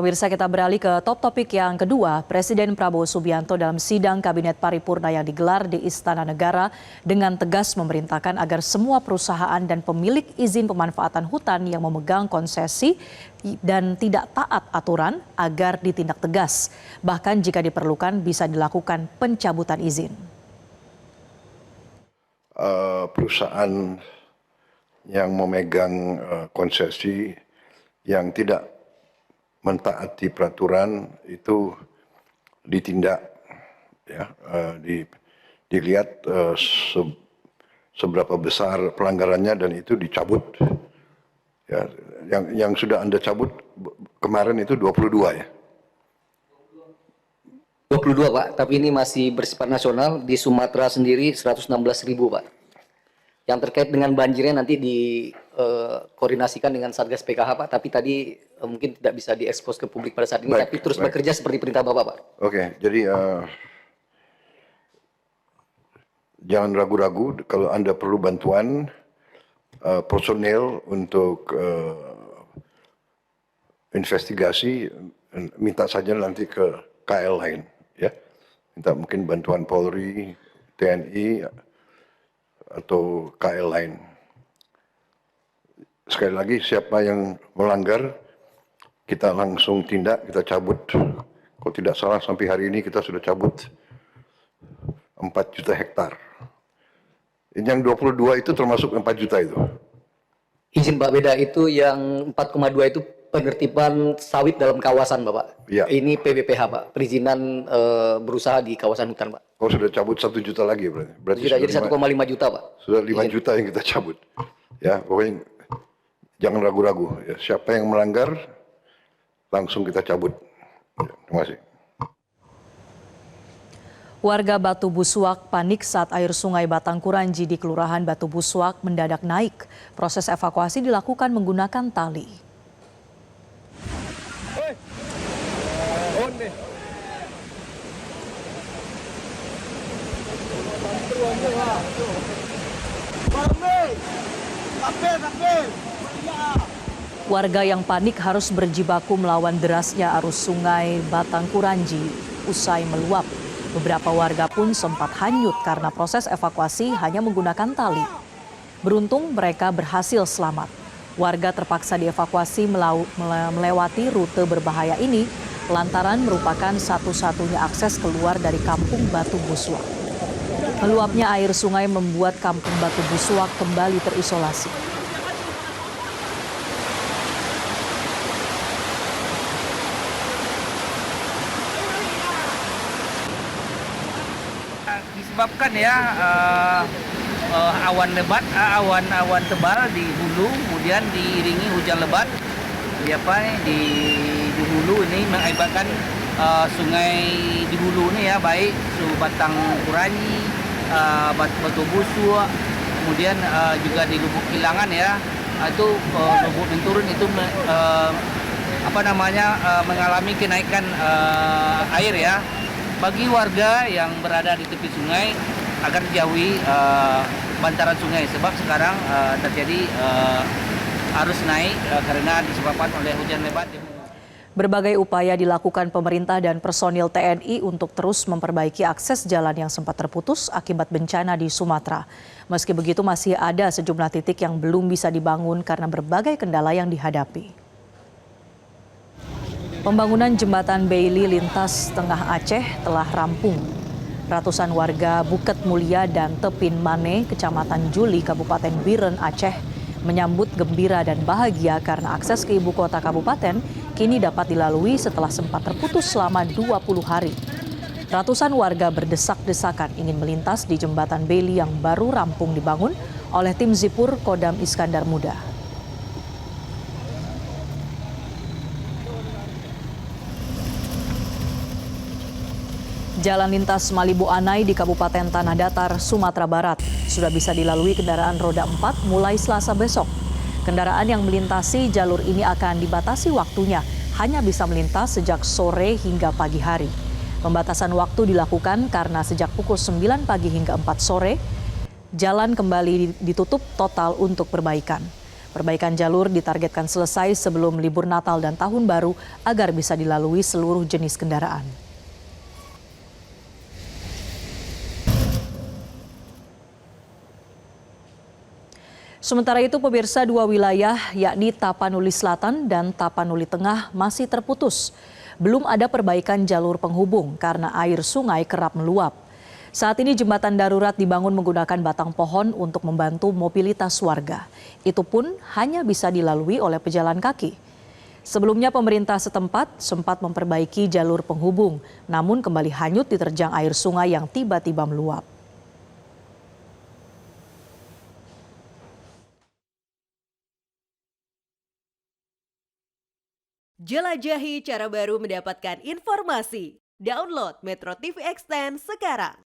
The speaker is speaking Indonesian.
Pemirsa, kita beralih ke top topik yang kedua. Presiden Prabowo Subianto dalam sidang Kabinet Paripurna yang digelar di Istana Negara dengan tegas memerintahkan agar semua perusahaan dan pemilik izin pemanfaatan hutan yang memegang konsesi dan tidak taat aturan agar ditindak tegas. Bahkan jika diperlukan bisa dilakukan pencabutan izin. Perusahaan yang memegang konsesi yang tidak mentaati peraturan itu ditindak, ya, dilihat seberapa besar pelanggarannya dan itu dicabut. Ya, yang sudah Anda cabut kemarin itu 22 ya. 22 Pak, tapi ini masih bersifat nasional. Di Sumatera sendiri 116.000 Pak. Yang terkait dengan banjirnya nanti dikoordinasikan dengan Satgas PKH Pak, tapi tadi mungkin tidak bisa diekspos ke publik pada saat ini, tapi terus bekerja seperti perintah Bapak Pak. Oke, jadi jangan ragu-ragu kalau Anda perlu bantuan personel untuk investigasi, minta saja nanti ke KL lain, ya. Minta mungkin bantuan Polri, TNI, atau KL lain. Sekali lagi, siapa yang melanggar, kita langsung tindak, kita cabut. Kalau tidak salah, sampai hari ini kita sudah cabut 4 juta hektar. Yang 22 itu termasuk 4 juta itu. Izin Pak, beda itu yang 4,2 itu penertiban sawit dalam kawasan Bapak. Ya. Ini PBPH Pak, perizinan berusaha di kawasan hutan Pak. Oh, sudah cabut 1 juta lagi berarti. Sudah jadi 1,5 juta Pak. Sudah 5 juta yang kita cabut. Ya, pokoknya jangan ragu-ragu. Ya, siapa yang melanggar, langsung kita cabut. Ya, terima kasih. Warga Batu Buswak panik saat air sungai Batangkuranji di Kelurahan Batu Buswak mendadak naik. Proses evakuasi dilakukan menggunakan tali. Warga yang panik harus berjibaku melawan derasnya arus sungai Batangkuranji usai meluap. Beberapa warga pun sempat hanyut karena proses evakuasi hanya menggunakan tali. Beruntung mereka berhasil selamat. Warga terpaksa dievakuasi melewati rute berbahaya ini lantaran merupakan satu-satunya akses keluar dari kampung Batu Buswak. Meluapnya air sungai membuat kampung Batu Buswak kembali terisolasi. Disebabkan ya awan lebat, awan tebal di hulu, kemudian diiringi hujan lebat di hulu ini mengakibatkan sungai di hulu ini ya, baik Batangkuranji, Batu Buswak, kemudian juga di Lubuk Kilangan ya, itu lubuk yang turun itu mengalami kenaikan air ya. Bagi warga yang berada di tepi sungai agar dijauhi bantaran sungai, sebab sekarang terjadi arus naik karena disebabkan oleh hujan lebat. Berbagai upaya dilakukan pemerintah dan personil TNI untuk terus memperbaiki akses jalan yang sempat terputus akibat bencana di Sumatera. Meski begitu masih ada sejumlah titik yang belum bisa dibangun karena berbagai kendala yang dihadapi. Pembangunan jembatan Bailey lintas tengah Aceh telah rampung. Ratusan warga Bukit Mulia dan Tepin Mane, Kecamatan Juli, Kabupaten Biren, Aceh, menyambut gembira dan bahagia karena akses ke ibu kota kabupaten kini dapat dilalui setelah sempat terputus selama 20 hari. Ratusan warga berdesak-desakan ingin melintas di jembatan Bailey yang baru rampung dibangun oleh tim Zipur Kodam Iskandar Muda. Jalan lintas Malibu Anai di Kabupaten Tanah Datar, Sumatera Barat sudah bisa dilalui kendaraan roda 4 mulai Selasa besok. Kendaraan yang melintasi jalur ini akan dibatasi waktunya, hanya bisa melintas sejak sore hingga pagi hari. Pembatasan waktu dilakukan karena sejak pukul 9 pagi hingga 4 sore, jalan kembali ditutup total untuk perbaikan. Perbaikan jalur ditargetkan selesai sebelum libur Natal dan Tahun Baru agar bisa dilalui seluruh jenis kendaraan. Sementara itu pemirsa, dua wilayah yakni Tapanuli Selatan dan Tapanuli Tengah masih terputus. Belum ada perbaikan jalur penghubung karena air sungai kerap meluap. Saat ini jembatan darurat dibangun menggunakan batang pohon untuk membantu mobilitas warga. Itu pun hanya bisa dilalui oleh pejalan kaki. Sebelumnya pemerintah setempat sempat memperbaiki jalur penghubung, namun kembali hanyut diterjang air sungai yang tiba-tiba meluap. Jelajahi cara baru mendapatkan informasi. Download Metro TV Extend sekarang.